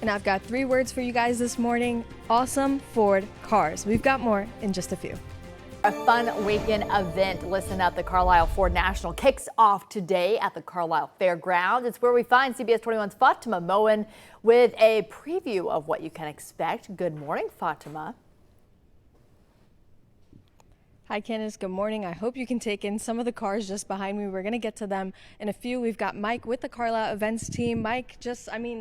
And I've got 3 words for you guys this morning. Awesome Ford cars. We've got more in just a few. A fun weekend event. Listen up, the Carlisle Ford National kicks off today at the Carlisle Fairgrounds. It's where we find CBS21's Fatima Moien with a preview of what you can expect. Good morning, Fatima. Hi, Candace. Good morning. I hope you can take in some of the cars just behind me. We're going to get to them in a few. We've got Mike with the Carlisle events team. Mike,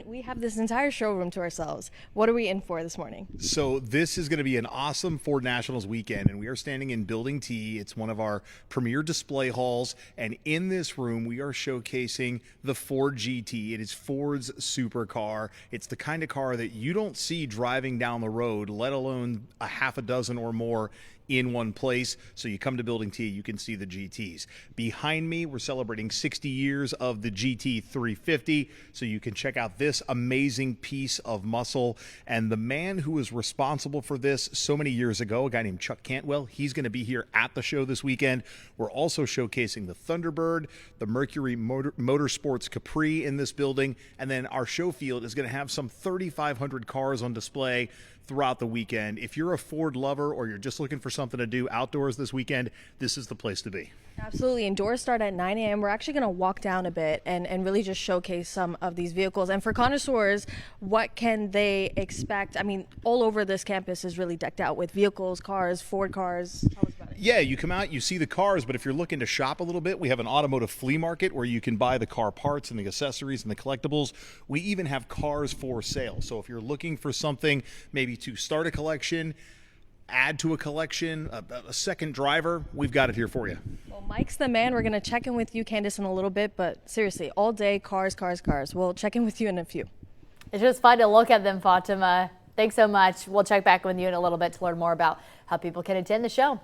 we have this entire showroom to ourselves. What are we in for this morning? So this is going to be an awesome Ford Nationals weekend, and we are standing in Building T. It's one of our premier display halls, and in this room we are showcasing the Ford GT. It is Ford's supercar. It's the kind of car that you don't see driving down the road, let alone a half a dozen or more in one place. So you come to Building T, you can see the GTs. Behind me, we're celebrating 60 years of the GT 350, so you can check out this amazing piece of muscle. And the man who was responsible for this so many years ago, a guy named Chuck Cantwell, he's going to be here at the show this weekend. We're also showcasing the Thunderbird, the Mercury Motorsports Capri in this building, and then our show field is going to have some 3,500 cars on display throughout the weekend. If you're a Ford lover or you're just looking for something to do outdoors this weekend, this is the place to be. Absolutely. And doors start at 9 a.m. We're actually going to walk down a bit and really just showcase some of these vehicles. And for connoisseurs, what can they expect? I mean, all over this campus is really decked out with vehicles, cars, Ford cars. Tell us about it. Yeah, you come out, you see the cars, but if you're looking to shop a little bit, we have an automotive flea market where you can buy the car parts and the accessories and the collectibles. We even have cars for sale. So if you're looking for something maybe to start a collection, add to a collection, a second driver, we've got it here for you. Well, Mike's the man. We're going to check in with you, Candace, in a little bit, but seriously, all day, cars, cars, cars. We'll check in with you in a few. It's just fun to look at them, Fatima. Thanks so much. We'll check back with you in a little bit to learn more about how people can attend the show.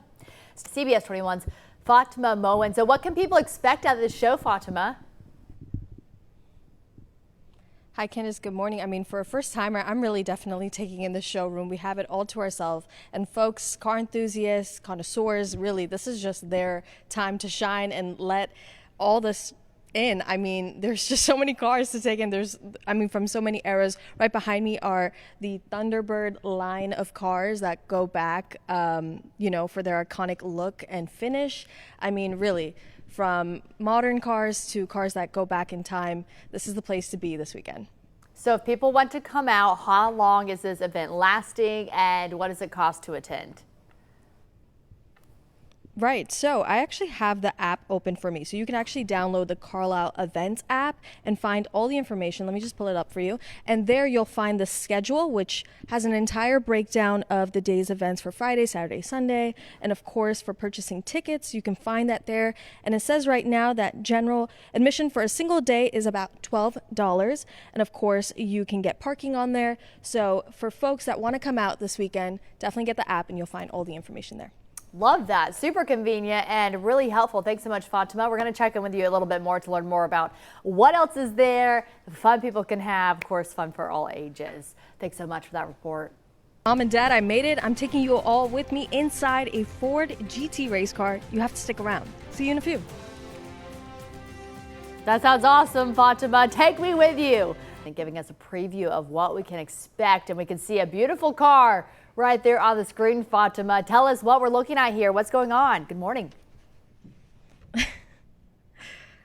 CBS 21's Fatima Moien. So what can people expect out of this show, Fatima? Hi, Candace. Good morning. I mean, for a first timer, I'm really definitely taking in the showroom. We have it all to ourselves. And folks, car enthusiasts, connoisseurs, really, this is just their time to shine and let all this in. I mean, there's just so many cars to take in. From so many eras. Right behind me are the Thunderbird line of cars that go back, for their iconic look and finish. I mean, really, from modern cars to cars that go back in time, this is the place to be this weekend. So if people want to come out, how long is this event lasting and what does it cost to attend? Right, so I actually have the app open for me. So you can actually download the Carlisle Events app and find all the information. Let me just pull it up for you. And there you'll find the schedule, which has an entire breakdown of the day's events for Friday, Saturday, Sunday. And of course, for purchasing tickets, you can find that there. And it says right now that general admission for a single day is about $12. And of course, you can get parking on there. So for folks that want to come out this weekend, definitely get the app and you'll find all the information there. Love that. Super convenient and really helpful. Thanks so much, Fatima. We're going to check in with you a little bit more to learn more about what else is there, the fun people can have, of course, fun for all ages. Thanks so much for that report. Mom and Dad, I made it. I'm taking you all with me inside a Ford GT race car. You have to stick around. See you in a few. That sounds awesome, Fatima. Take me with you. And giving us a preview of what we can expect, and we can see a beautiful car right there on the screen. Fatima, tell us what we're looking at here. What's going on? Good morning.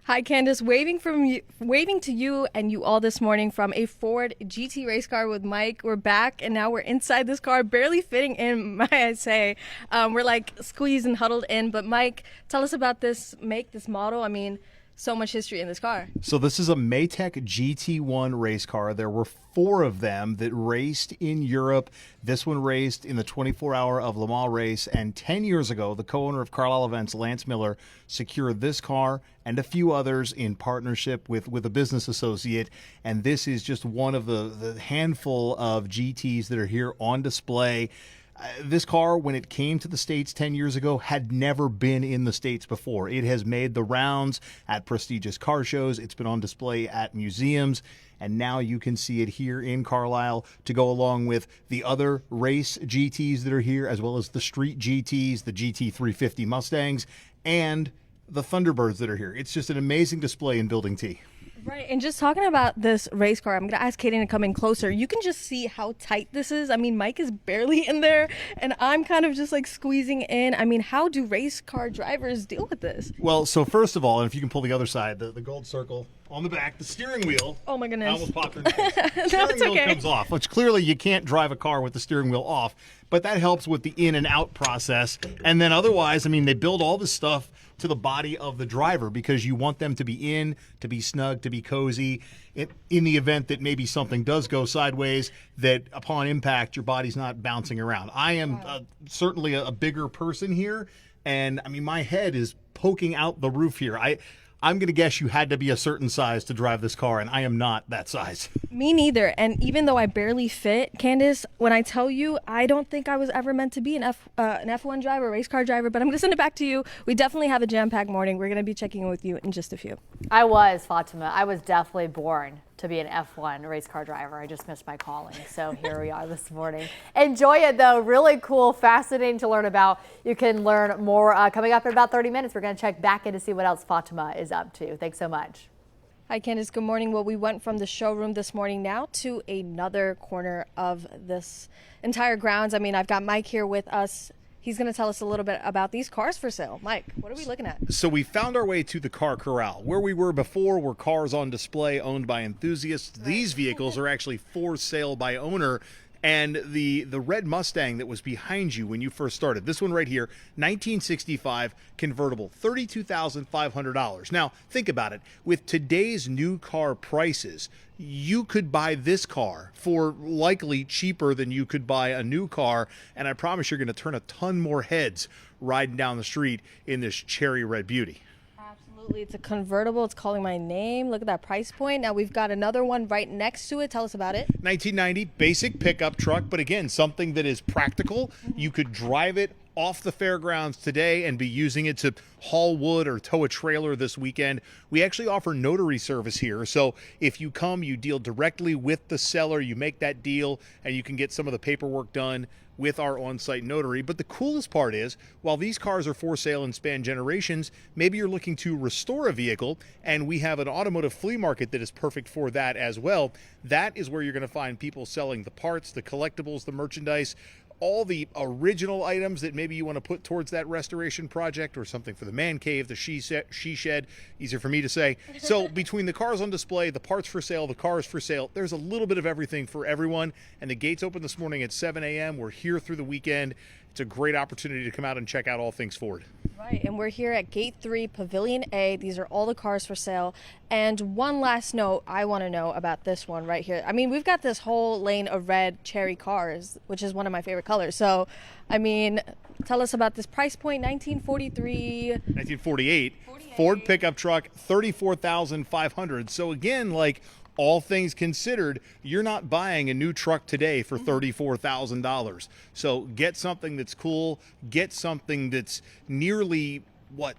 Hi, Candace. Waving to you and you all this morning from a Ford GT race car with Mike. We're back, and now we're inside this car, barely fitting in, might I say. We're like squeezed and huddled in. But Mike, tell us about this make, this model. I mean, so much history in this car. So this is a Maytech GT1 race car. There were 4 of them that raced in Europe. This one raced in the 24-hour of Le Mans race. And 10 years ago, the co-owner of Carlisle Events, Lance Miller, secured this car and a few others in partnership with a business associate. And this is just one of the handful of GTs that are here on display. This car, when it came to the States 10 years ago, had never been in the States before. It has made the rounds at prestigious car shows. It's been on display at museums. And now you can see it here in Carlisle to go along with the other race GTs that are here, as well as the street GTs, the GT 350 Mustangs, and the Thunderbirds that are here. It's just an amazing display in Building T. Right, and just talking about this race car, I'm going to ask Kaden to come in closer. You can just see how tight this is. I mean, Mike is barely in there, and I'm kind of just like squeezing in. I mean, how do race car drivers deal with this? Well, so first of all, and if you can pull the other side, the gold circle on the back, the steering wheel. Oh my goodness. I almost popped in the face. Steering wheel comes off, which clearly you can't drive a car with the steering wheel off, but that helps with the in and out process. And then otherwise, I mean, they build all this stuff to the body of the driver because you want them to be in, to be snug, to be cozy. In the event that maybe something does go sideways, that upon impact, your body's not bouncing around. I am certainly a bigger person here, and I mean, my head is poking out the roof here. I'm going to guess you had to be a certain size to drive this car, and I am not that size. Me neither. And even though I barely fit, Candace, when I tell you, I don't think I was ever meant to be an F1 driver, race car driver, but I'm going to send it back to you. We definitely have a jam-packed morning. We're going to be checking in with you in just a few. I was, Fatima. I was definitely born to be an F1 race car driver. I just missed my calling. So here we are this morning. Enjoy it, though. Really cool, fascinating to learn about. You can learn more coming up in about 30 minutes. We're going to check back in to see what else Fatima is up to. Thanks so much. Hi, Candace. Good morning. Well, we went from the showroom this morning now to another corner of this entire grounds. I mean, I've got Mike here with us. He's going to tell us a little bit about these cars for sale. Mike, what are we looking at? So we found our way to the car corral. Where we were before were cars on display owned by enthusiasts. These vehicles are actually for sale by owner. And the red Mustang that was behind you when you first started, this one right here, 1965 convertible, $32,500. Now, think about it. With today's new car prices, you could buy this car for likely cheaper than you could buy a new car, and I promise you're going to turn a ton more heads riding down the street in this cherry red beauty. Absolutely. It's a convertible. It's calling my name. Look at that price point. Now we've got another one right next to it. Tell us about it. 1990 basic pickup truck, but again, something that is practical. You could drive it off the fairgrounds today and be using it to haul wood or tow a trailer this weekend. We actually offer notary service here. So if you come, you deal directly with the seller, you make that deal, and you can get some of the paperwork done with our on-site notary. But the coolest part is, while these cars are for sale and span generations, maybe you're looking to restore a vehicle, and we have an automotive flea market that is perfect for that as well. That is where you're going to find people selling the parts, the collectibles, the merchandise, all the original items that maybe you want to put towards that restoration project, or something for the man cave, the she shed, easier for me to say. So between the cars on display, the parts for sale, the cars for sale, there's a little bit of everything for everyone. And the gates open this morning at 7 a.m. We're here through the weekend. It's a great opportunity to come out and check out all things Ford. Right, and we're here at Gate 3, Pavilion A. These are all the cars for sale. And one last note I want to know about this one right here. I mean, we've got this whole lane of red cherry cars, which is one of my favorite colors. So, I mean, tell us about this price point, 1943. 1948. Ford pickup truck, $34,500. So again, like, all things considered, you're not buying a new truck today for $34,000. So get something that's cool, get something that's nearly,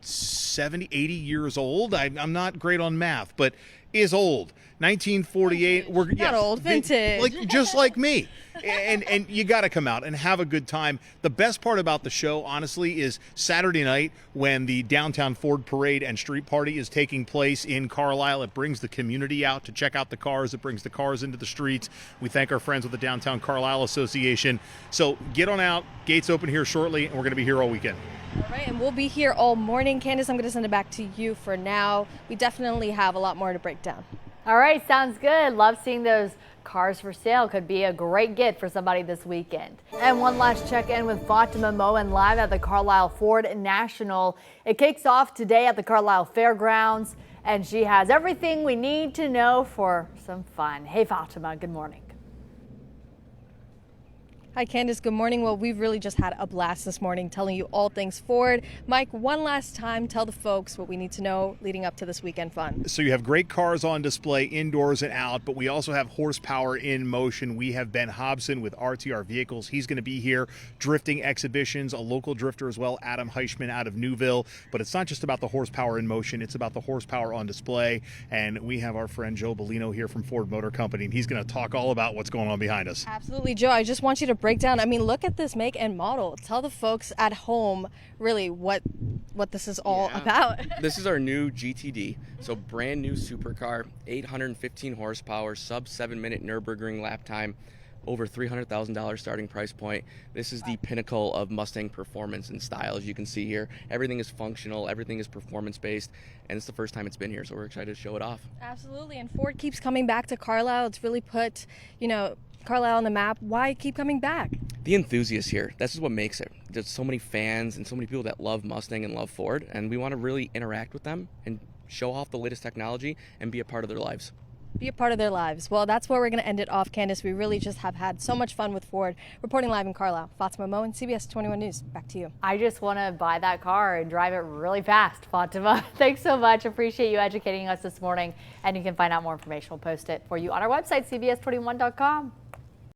70, 80 years old? I'm not great on math, but is old. 1948. We're not old, vintage. Like, just like me. And you got to come out and have a good time. The best part about the show, honestly, is Saturday night when the downtown Ford Parade and Street Party is taking place in Carlisle. It brings the community out to check out the cars. It brings the cars into the streets. We thank our friends with the Downtown Carlisle Association. So get on out. Gates open here shortly, and we're going to be here all weekend. All right, and we'll be here all morning. Candace, I'm going to send it back to you for now. We definitely have a lot more to break down. All right, sounds good. Love seeing those cars for sale. Could be a great get for somebody this weekend. And one last check-in with Fatima Moien live at the Carlisle Ford National. It kicks off today at the Carlisle Fairgrounds, and she has everything we need to know for some fun. Hey, Fatima, good morning. Hi, Candace. Good morning. Well, we've really just had a blast this morning telling you all things Ford. Mike, one last time, tell the folks what we need to know leading up to this weekend fun. So you have great cars on display indoors and out, but we also have horsepower in motion. We have Ben Hobson with RTR Vehicles. He's going to be here. Drifting exhibitions, a local drifter as well, Adam Heichman out of Newville. But it's not just about the horsepower in motion. It's about the horsepower on display. And we have our friend Joe Bellino here from Ford Motor Company, and he's going to talk all about what's going on behind us. Absolutely, Joe. I just want you to break down. I mean, look at this make and model. Tell the folks at home really what what this is all about. This is our new GTD, so brand new supercar, 815 horsepower, sub 7-minute Nürburgring lap time, over $300,000 starting price point. This is the pinnacle of Mustang performance and style. As you can see here, everything is functional, everything is performance based, and it's the first time it's been here, so we're excited to show it off. Absolutely, and Ford keeps coming back to Carlisle. It's really put, Carlisle on the map. Why keep coming back? The enthusiasts here, this is what makes it. There's so many fans and so many people that love Mustang and love Ford, and we want to really interact with them and show off the latest technology and be a part of their lives. Be a part of their lives. Well, that's where we're going to end it off, Candace. We really just have had so much fun with Ford. Reporting live in Carlisle, Fatima Moien, CBS21 News. Back to you. I just want to buy that car and drive it really fast, Fatima. Thanks so much. Appreciate you educating us this morning. And you can find out more information. We'll post it for you on our website, CBS21.com.